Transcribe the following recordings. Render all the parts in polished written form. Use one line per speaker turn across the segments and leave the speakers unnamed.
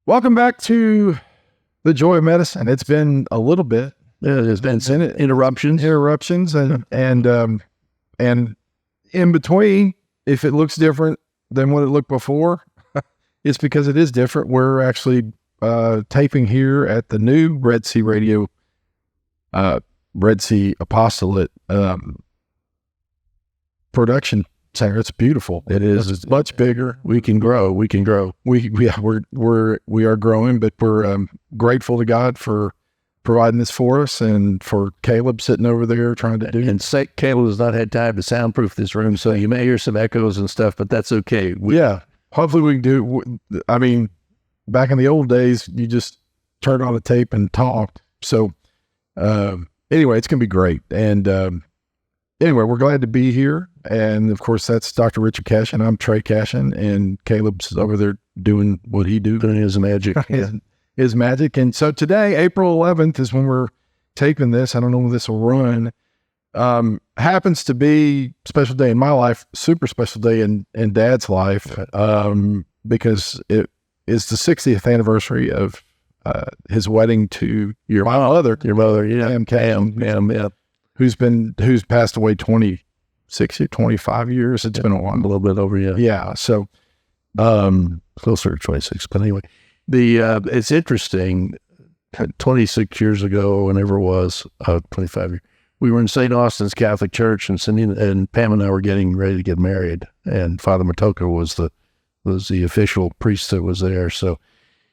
Welcome back to the Joy of Medicine. It's been a little bit.
There's been some interruptions,
and in between, if it looks different than what it looked before, it's because it is different. We're actually taping here at the new Red Sea Radio, Red Sea Apostolate production center. It's beautiful.
It is.
It's much bigger.
We can grow.
We are growing, but we're grateful to God for providing this for us, and for Caleb sitting over there trying to do.
And Caleb has not had time to soundproof this room, so you may hear some echoes and stuff, but that's okay.
Hopefully we can do. I mean, back in the old days, you just turned on the tape and talked. So anyway, it's gonna be great. And anyway, we're glad to be here. And of course, that's Dr. Richard Cashion. I'm Trey Cashion, and Caleb's over there doing what he do.
Doing his magic.
His magic. And so today, April 11th, is when we're taping this. I don't know when this will run. Happens to be a special day in my life, super special day in Dad's life, because it is the 60th anniversary of his wedding to your mother,
Pam,
who's passed away 25 years. It's been a while.
A little bit over, yeah.
Yeah. So,
closer to 26. But anyway, it's interesting. 26 years ago, whenever it was, 25 years, we were in St. Austin's Catholic Church, and Cindy and Pam and I were getting ready to get married, and Father Matoka was the official priest that was there. So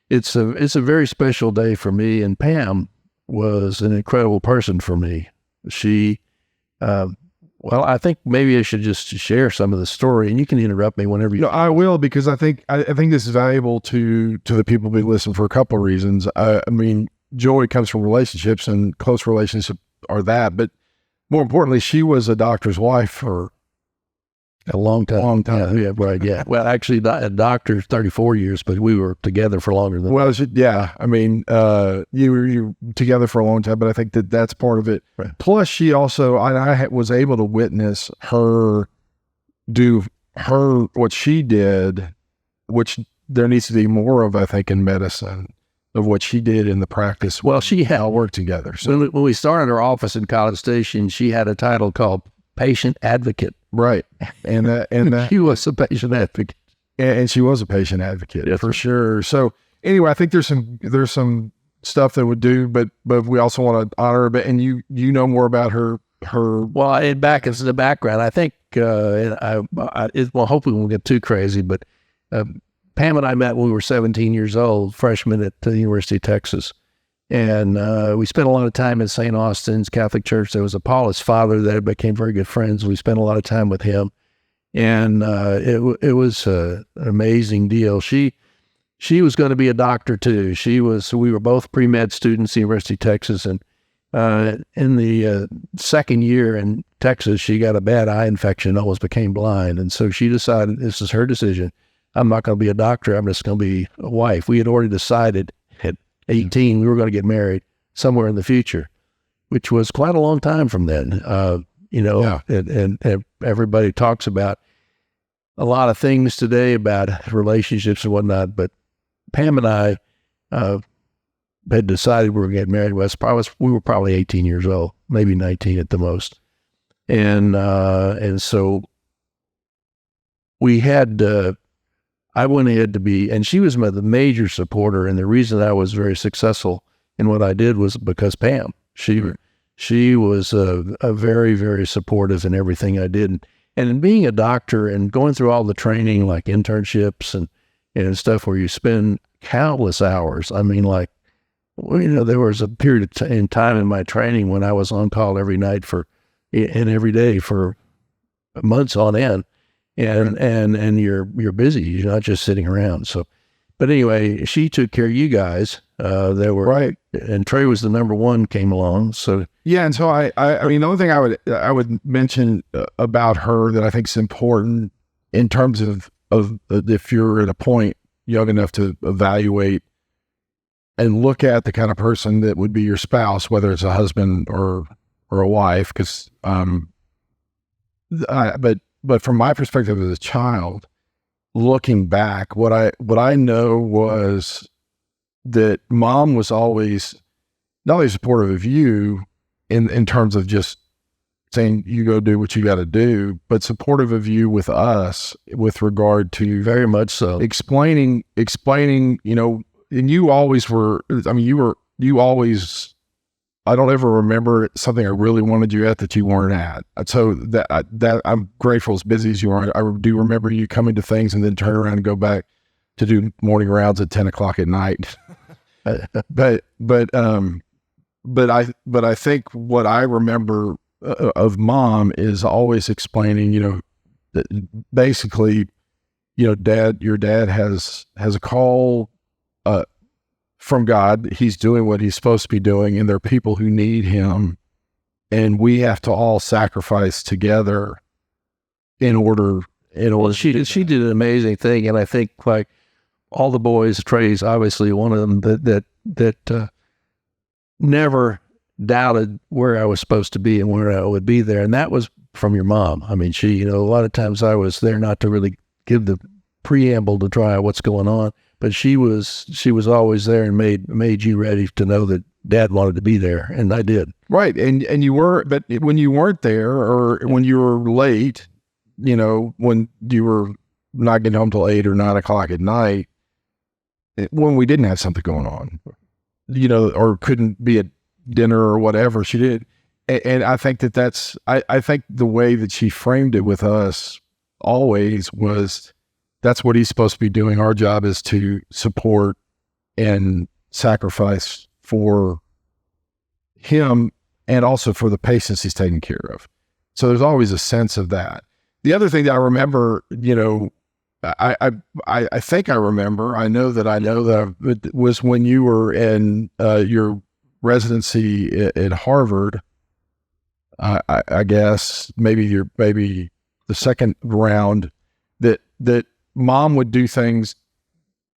it's a very special day for me, and Pam was an incredible person for me. She, well, I think maybe I should just share some of the story, and you can interrupt me whenever you.
No, I will, because I think this is valuable to the people who listen for a couple of reasons. I mean, joy comes from relationships, and close relationships are that. But more importantly, she was a doctor's wife for
a long time. Yeah, right. Yeah. Well, actually, a doctor 34 years, but we were together for longer than.
Well, yeah. I mean, you were together for a long time, but I think that's part of it.
Right.
Plus, she also, I was able to witness her do what she did, which there needs to be more of, I think, in medicine, of what she did in the practice.
Well, she had
all worked together. So
when we started our office in College Station, she had a title called patient advocate.
Right. And
she was a patient advocate.
And she was a patient advocate,
yes,
for sure. So anyway, I think there's some stuff that would do, but we also want to honor her. But and you know more about her.
Well, and back into the background, I think well, hopefully we won't get too crazy, but Pam and I met when we were 17 years old, freshmen at the University of Texas. And we spent a lot of time in St. Austin's Catholic Church. There was a Paulist father there, became very good friends. We spent a lot of time with him. And it was an amazing deal. She was going to be a doctor too. We were both pre-med students at the University of Texas. And in the second year in Texas, she got a bad eye infection, almost became blind. And so she decided, this is her decision. I'm not going to be a doctor. I'm just going to be a wife. We had already decided at 18, we were going to get married somewhere in the future, which was quite a long time from then.
Yeah.
And everybody talks about a lot of things today about relationships and whatnot, but Pam and I had decided we were going to get married. We were probably 18 years old, maybe 19 at the most. And so we had, I went ahead to be, and she was the major supporter. And the reason I was very successful in what I did was because Pam, she was a very, very supportive in everything I did. And in being a doctor and going through all the training, like internships and stuff where you spend countless hours. I mean, like, there was a period in time in my training when I was on call every night and every day for months on end. And you're busy. You're not just sitting around. So, but anyway, she took care of you guys. They were
right,
and Trey was the number one. Came along. So
yeah, and so I mean, the only thing I would mention about her that I think is important in terms of if you're at a point young enough to evaluate and look at the kind of person that would be your spouse, whether it's a husband or a wife, because but from my perspective as a child, looking back, what I know was that mom was always not only supportive of you in terms of just saying you go do what you got to do, but supportive of you with us with regard to
Very much so.
explaining, and you always were, you always, I don't ever remember something I really wanted you at that you weren't at. So that I'm grateful, as busy as you are. I do remember you coming to things and then turn around and go back to do morning rounds at 10 o'clock at night. but I think what I remember of mom is always explaining, that basically, your dad has a call from God. He's doing what he's supposed to be doing, and there are people who need him, and we have to all sacrifice together in order.
She did an amazing thing, and I think like all the boys, Trey's obviously one of them that never doubted where I was supposed to be and where I would be there, and that was from your mom. I mean, she, a lot of times I was there not to really give the preamble to try what's going on, but she was always there and made you ready to know that Dad wanted to be there, and I did.
Right, and you were, but when you weren't there, or when you were late, when you were not getting home till 8 or 9 o'clock at night, when we didn't have something going on, or couldn't be at dinner or whatever, she did. And I think I think the way that she framed it with us always was, that's what he's supposed to be doing. Our job is to support and sacrifice for him, and also for the patients he's taking care of. So there's always a sense of that. The other thing that I remember, I think I remember, I know that it was when you were in your residency at Harvard. I guess maybe the second round, that mom would do things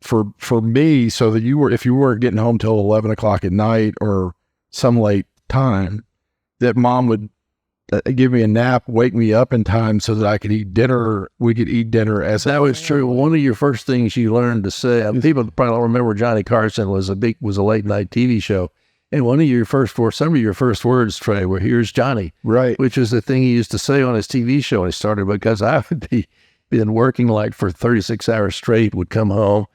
for me, so that if you weren't getting home till 11 o'clock at night or some late time, that mom would give me a nap, wake me up in time so that I could eat dinner. We could eat dinner as
that was true. One of your first things you learned to say, people probably don't remember, Johnny Carson was a late night TV show. And some of your first words, Trey, were, "Here's Johnny,"
right?
Which is the thing he used to say on his TV show when he started, because I would been working like for 36 hours straight, would come home,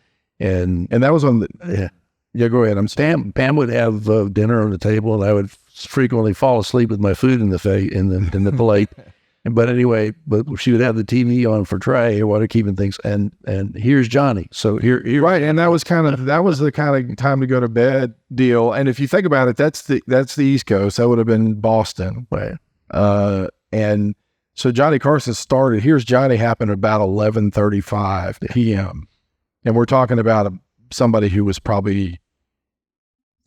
and
that was on the, go ahead.
Pam would have dinner on the table, and I would frequently fall asleep with my food in the plate. But anyway, she would have the TV on for Trey or whatever, keeping things, and here's Johnny. So here,
right, and that was the kind of time to go to bed deal. And if you think about it, that's the East Coast. That would have been Boston,
right?
And so Johnny Carson started. Here's Johnny happened about 11:35 p.m. And we're talking about somebody who was probably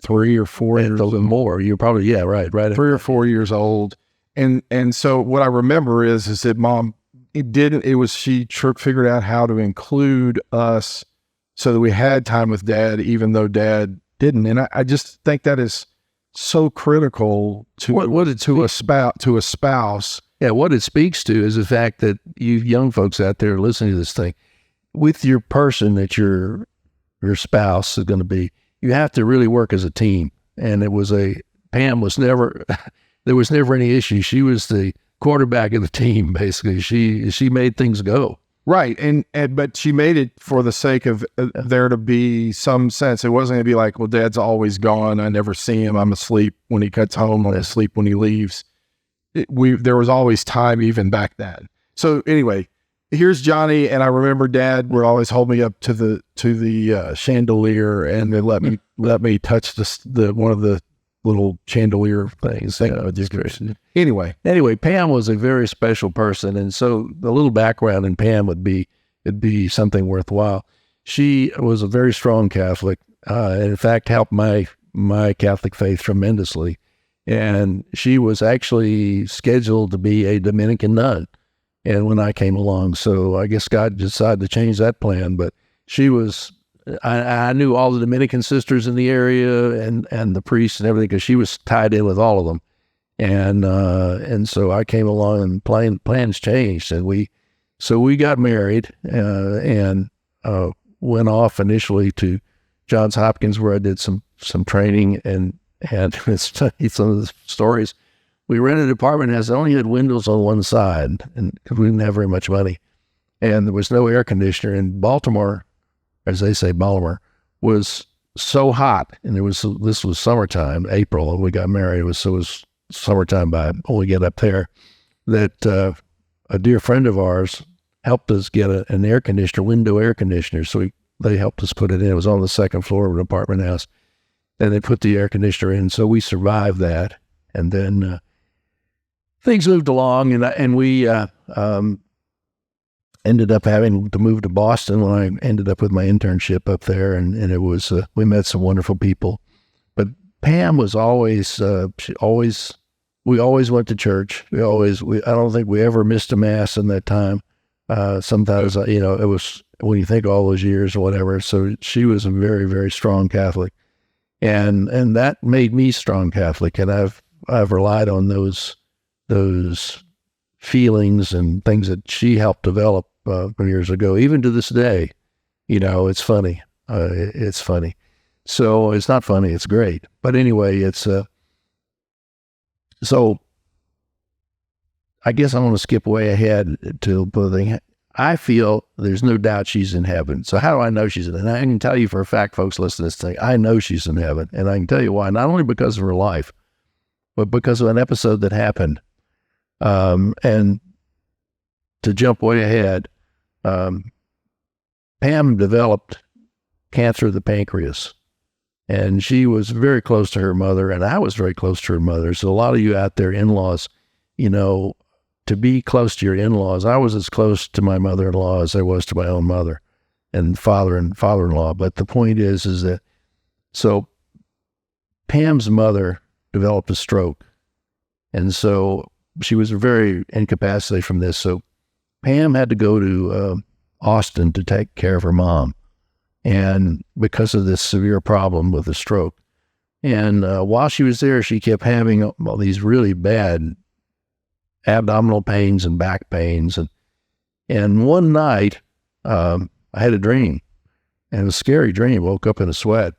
3 or 4 years old.
More. You're probably, right.
3 or 4 years old. And so what I remember is that mom, she figured out how to include us so that we had time with Dad, even though Dad didn't. And I just think that is so critical to a spouse.
Yeah, what it speaks to is the fact that you young folks out there listening to this thing, with your person that your spouse is going to be, you have to really work as a team. And Pam was never, there was never any issue. She was the quarterback of the team, basically. She made things go.
Right. But she made it for the sake of there to be some sense. It wasn't going to be like, well, Dad's always gone. I never see him. I'm asleep when he cuts home. I'm asleep when he leaves. There was always time even back then. So anyway, here's Johnny, and I remember Dad would always hold me up to the chandelier, and they let me touch one of the little chandelier things. Anyway,
Pam was a very special person, and so the little background in Pam would be something worthwhile. She was a very strong Catholic, and in fact helped my Catholic faith tremendously. And she was actually scheduled to be a Dominican nun, and when I came along, so I guess God decided to change that plan. But she was, I knew all the Dominican sisters in the area and the priests and everything, because she was tied in with all of them. And so I came along, and plans changed, and we got married, and went off initially to Johns Hopkins, where I did some training, and it's some of the stories. We rented an apartment that only had windows on one side, and we didn't have very much money, and there was no air conditioner. In Baltimore, as they say, Baltimore was so hot, and this was summertime, April, and we got married. It was summertime when we get up there, that a dear friend of ours helped us get an air conditioner, window air conditioner. So they helped us put it in. It was on the second floor of an apartment house, and they put the air conditioner in. So we survived that, and then things moved along, and we ended up having to move to Boston when I ended up with my internship up there, and it was we met some wonderful people. But Pam was always we always went to church. I don't think we ever missed a mass in that time. Sometimes it was, when you think all those years or whatever. So she was a very, very strong Catholic, and that made me strong Catholic. And I've relied on those feelings and things that she helped develop years ago, even to this day. It's funny. It's funny. So it's not funny. It's great. But anyway, it's so I guess I want to skip way ahead to the thing. I feel there's no doubt she's in heaven. So how do I know she's in heaven? And I can tell you for a fact, folks, listen to this thing. I know she's in heaven, and I can tell you why. Not only because of her life, but because of an episode that happened. And to jump way ahead, Pam developed cancer of the pancreas, and she was very close to her mother, and I was very close to her mother. So a lot of you out there, in-laws, to be close to your in-laws, I was as close to my mother-in-law as I was to my own mother and father-in-law. But the point is that, so Pam's mother developed a stroke, and so she was very incapacitated from this. So Pam had to go to Austin to take care of her mom, and because of this severe problem with the stroke. And while she was there, she kept having all these really bad abdominal pains and back pains. And one night, I had a dream, and it was a scary dream. Woke up in a sweat,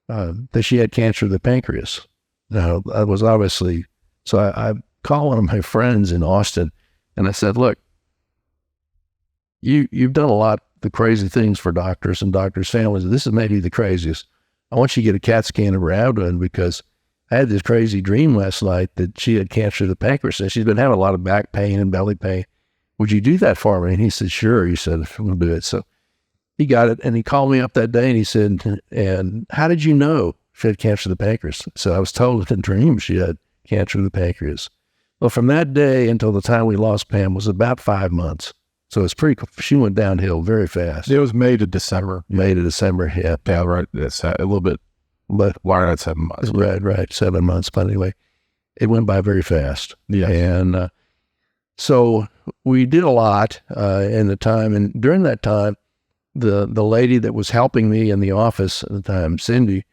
that she had cancer of the pancreas. Now, I was obviously, so I called one of my friends in Austin, and I said, look, you've done a lot of crazy things for doctors and doctors' families. This is maybe the craziest. I want you to get a CAT scan of her abdomen, because I had this crazy dream last night that she had cancer of the pancreas, and she's been having a lot of back pain and belly pain. Would you do that for me? And he said, sure. He said, we'll do it. So he got it, and he called me up that day, and he said, and how did you know she had cancer of the pancreas? So I was told in a dream she had cancer of the pancreas. Well, from that day until the time we lost Pam was about 5 months. So it's she went downhill very fast.
It was May to December.
May to December, yeah.
Yeah, right. It's a little bit, but why not 7 months?
Right. 7 months. But anyway, it went by very fast.
Yeah.
And so we did a lot in the time. And during that time, the lady that was helping me in the office at the time, Cindy,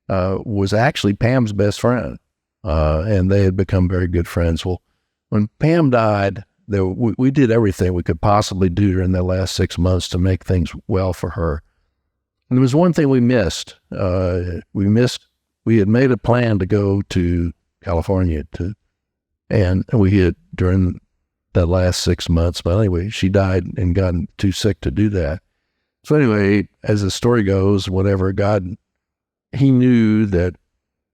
was actually Pam's best friend. And they had become very good friends. Well, when Pam died, we did everything we could possibly do during the last 6 months to make things well for her. And there was one thing we missed. We had made a plan to go to California and we had during that last 6 months. But anyway, she died and got too sick to do that. So anyway, as the story goes, whatever, God, he knew that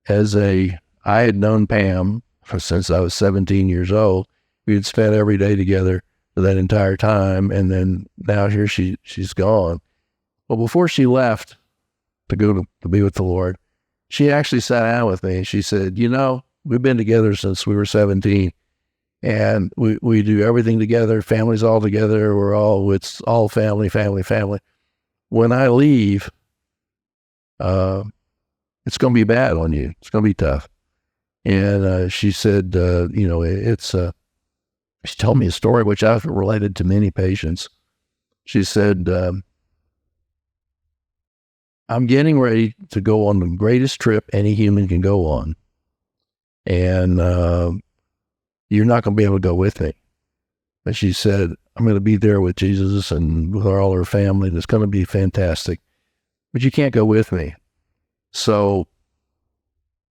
I had known Pam since I was 17 years old. We had spent every day together for that entire time, and then now here she's gone. Well, before she left to go to be with the Lord, she actually sat down with me and she said, we've been together since we were 17, and we do everything together, families all together, it's all family. When I leave, it's going to be bad on you. It's going to be tough. And she said, she told me a story which I've related to many patients. She said, I'm getting ready to go on the greatest trip any human can go on. And you're not going to be able to go with me. But she said, I'm going to be there with Jesus and with all her family, and it's going to be fantastic. But you can't go with me. So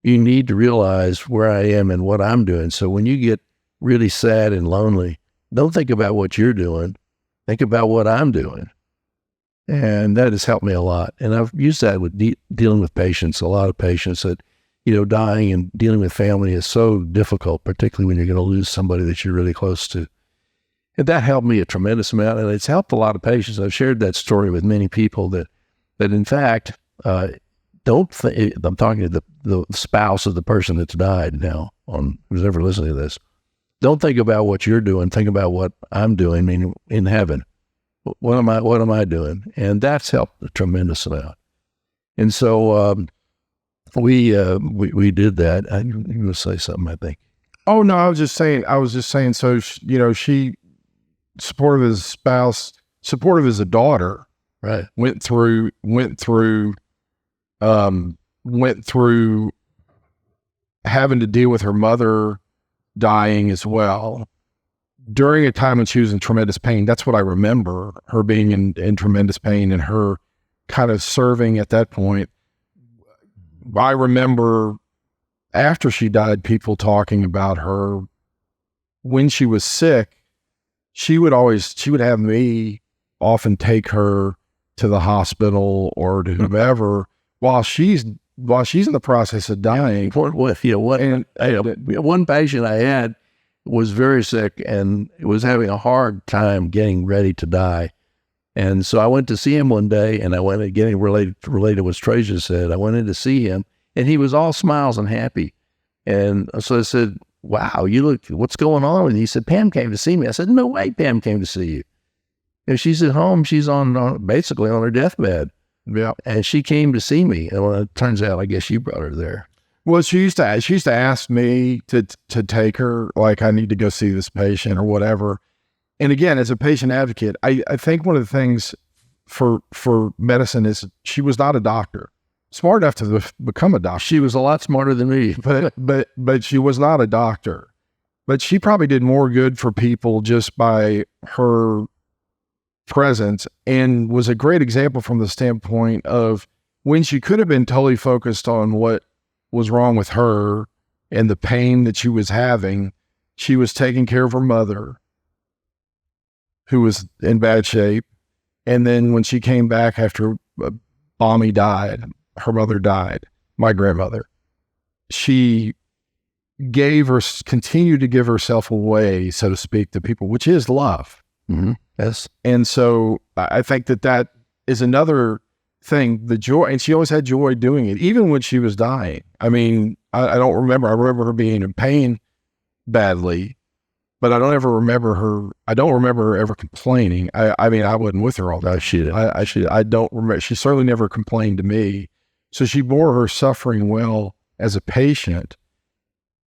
you need to realize where I am and what I'm doing. So when you get really sad and lonely, don't think about what you're doing. Think about what I'm doing. And that has helped me a lot. And I've used that with dealing with patients, a lot of patients that, dying and dealing with family is so difficult, particularly when you're going to lose somebody that you're really close to. And that helped me a tremendous amount. And it's helped a lot of patients. I've shared that story with many people that in fact, I'm talking to the spouse of the person that's died now, who's ever listening to this. Don't think about what you're doing. Think about what I'm doing in heaven. What am I doing? And that's helped a tremendous amount. And so we did that. You were going to say something, I think.
Oh no, I was just saying. So she supportive as a spouse, supportive as a daughter.
Right.
Went through having to deal with her mother dying as well during a time when she was in tremendous pain. That's what I remember, her being in tremendous pain and her kind of serving at that point. I remember after she died, people talking about her when she was sick. She would have me often take her to the hospital or to whomever while she's in the process of dying.
One patient I had was very sick and was having a hard time getting ready to die. And so I went to see him one day, and I went to getting related to what Trajan said. I went in to see him, and he was all smiles and happy. And so I said, "Wow, what's going on?" And he said, "Pam came to see me." I said, "No way Pam came to see you. She's at home. She's basically on her deathbed."
Yeah.
And she came to see me. And it turns out, I guess you brought her there.
Well, she used to ask me to take her, like, I need to go see this patient or whatever. And again, as a patient advocate, I think one of the things for medicine is she was not a doctor, smart enough to become a doctor.
She was a lot smarter than me,
but she was not a doctor. But she probably did more good for people just by her presence, and was a great example from the standpoint of when she could have been totally focused on what was wrong with her and the pain that she was having. She was taking care of her mother, who was in bad shape. And then when she came back after Mommy died, her mother died, my grandmother, she continued to give herself away, so to speak, to people, which is love.
Mm-hmm. Yes.
And so I think that is another thing, the joy, and she always had joy doing it, even when she was dying. I mean, I remember her being in pain badly, but I don't remember her ever complaining. I mean, I wasn't with her all the time. I don't remember. She certainly never complained to me. So she bore her suffering well as a patient,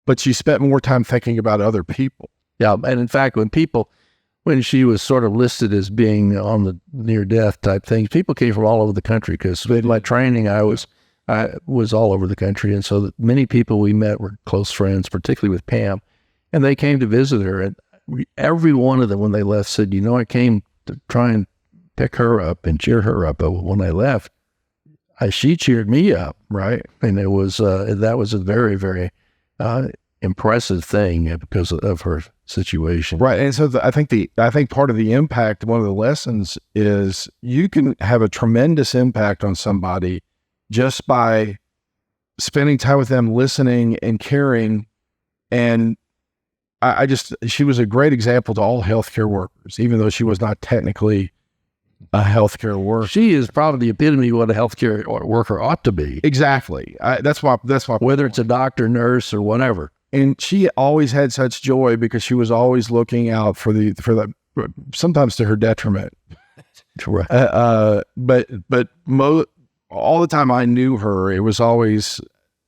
but she spent more time thinking about other people.
Yeah. And in fact, when she was sort of listed as being on the near death type things, people came from all over the country, because with my training, I was all over the country. And so many people we met were close friends, particularly with Pam, and they came to visit her. And every one of them, when they left, said, I came to try and pick her up and cheer her up. But when I left, she cheered me up.
Right.
And it was, that was a very, very impressive thing because of her situation.
Right. And so I think part of the impact, one of the lessons is you can have a tremendous impact on somebody just by spending time with them, listening and caring. And she was a great example to all healthcare workers, even though she was not technically a healthcare worker.
She is probably the epitome of what a healthcare worker ought to be.
Exactly. That's why
whether it's a doctor, nurse, or whatever.
And she always had such joy because she was always looking out for the sometimes to her detriment.
Right.
But all the time I knew her, it was always,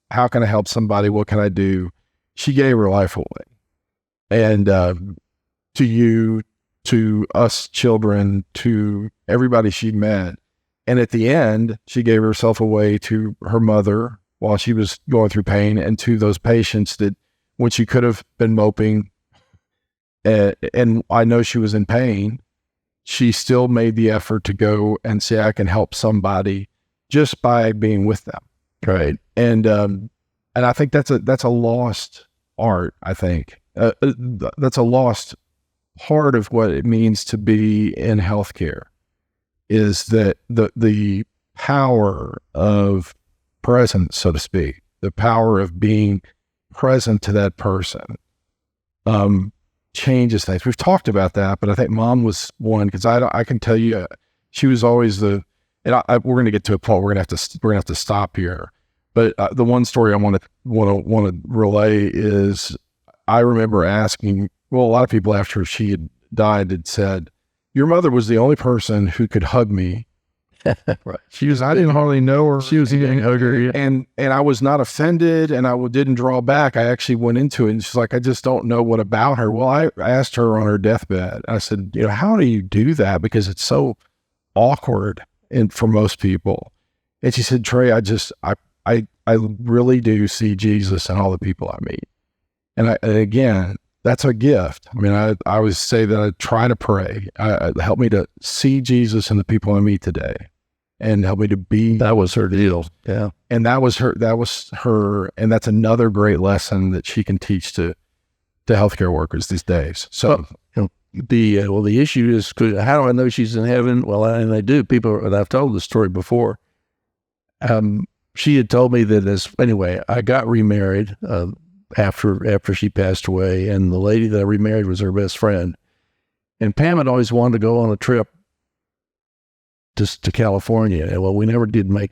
how can I help somebody? What can I do? She gave her life away. And to you, to us children, to everybody she met. And at the end, she gave herself away to her mother while she was going through pain, and to those patients that when she could have been moping, and I know she was in pain, she still made the effort to go and say, I can help somebody just by being with them.
Right.
And I think that's a lost art. I think that's a lost part of what it means to be in healthcare, is that the power of presence, so to speak, the power of being present to that person, changes things. We've talked about that, but I think Mom was one, because I can tell you, she was always we're going to get to a point we're going to have to stop here. But the one story I want to relay is, I remember asking, well, a lot of people after she had died had said, your mother was the only person who could hug me.
Right.
I didn't hardly know her.
She was a young hugger. Yeah.
And I was not offended, and I didn't draw back. I actually went into it, and she's like, I just don't know what about her. Well, I asked her on her deathbed, I said, how do you do that? Because it's so awkward for most people. And she said, Trey, I really do see Jesus in all the people I meet. And again, that's a gift. I mean, I always say that I try to pray. Help me to see Jesus in the people I meet today, and help me to be.
That was her deal. Yeah.
And that was her. And that's another great lesson that she can teach to healthcare workers these days. So,
the issue is, how do I know she's in heaven? Well, and I do. People, and I've told the story before. She had told me that anyway, I got remarried after she passed away, and the lady that I remarried was her best friend. And Pam had always wanted to go on a trip to California. And well, we never did make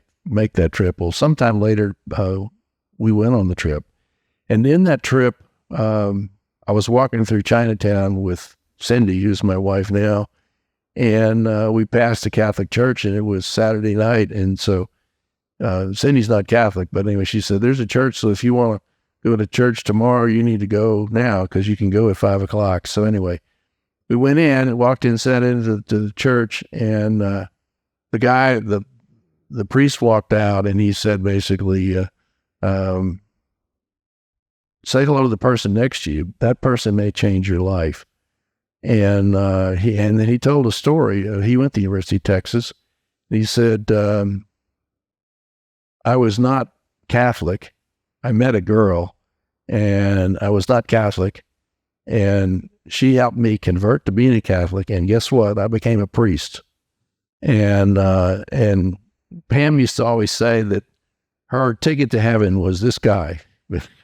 that trip. Well, sometime later, we went on the trip. And in that trip, I was walking through Chinatown with Cindy, who's my wife now, and we passed a Catholic church, and it was Saturday night. And so Cindy's not Catholic, but anyway, she said, there's a church, so if you want to go to church tomorrow, you need to go now, because you can go at 5 o'clock. So anyway, we went in and walked in, sat into the church, and the guy, the priest walked out, and he said basically, say hello to the person next to you. That person may change your life. And then he told a story. He went to the University of Texas. He said, I was not Catholic. I met a girl, and I was not Catholic, and she helped me convert to being a Catholic. And guess what? I became a priest. And Pam used to always say that her ticket to heaven was this guy.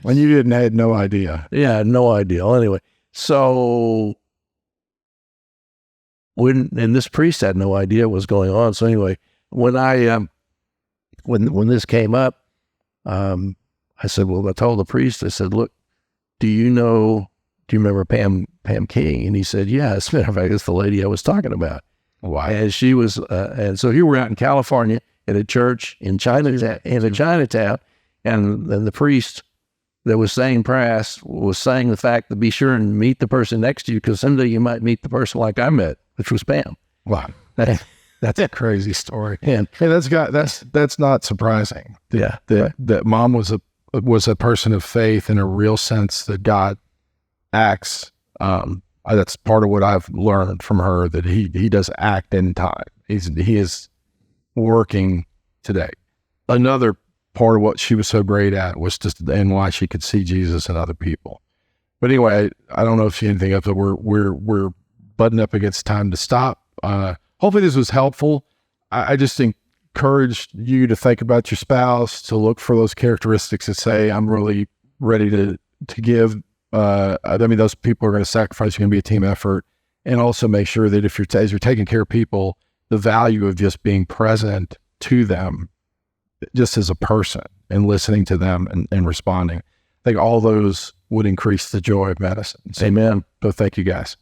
When you had no idea.
Yeah, I had no idea. Well, anyway, so and this priest had no idea what was going on. So anyway, when when this came up, I said, well, I told the priest, I said, look, do you remember Pam King? And he said, yeah, as a matter of fact, it's the lady I was talking about.
Wow.
And she was, and so here we're out in California at a church in Chinatown, and the priest that was saying prayers was saying the fact to be sure and meet the person next to you, because someday you might meet the person like I met, which was Pam.
Wow. That's a crazy story.
And
hey, that's not surprising. That Mom was a person of faith in a real sense, that God acts. That's part of what I've learned from her, that he does act in time. He is working today. Another part of what she was so great at was and why she could see Jesus in other people. But anyway, I don't know if she had anything else, but we're butting up against time to stop. Hopefully this was helpful. I just encourage you to think about your spouse, to look for those characteristics that say, I'm really ready to give. Those people are going to sacrifice. You're going to be a team effort. And also make sure that as you're taking care of people, the value of just being present to them, just as a person, and listening to them and responding. I think all those would increase the joy of medicine. So,
amen.
So thank you guys.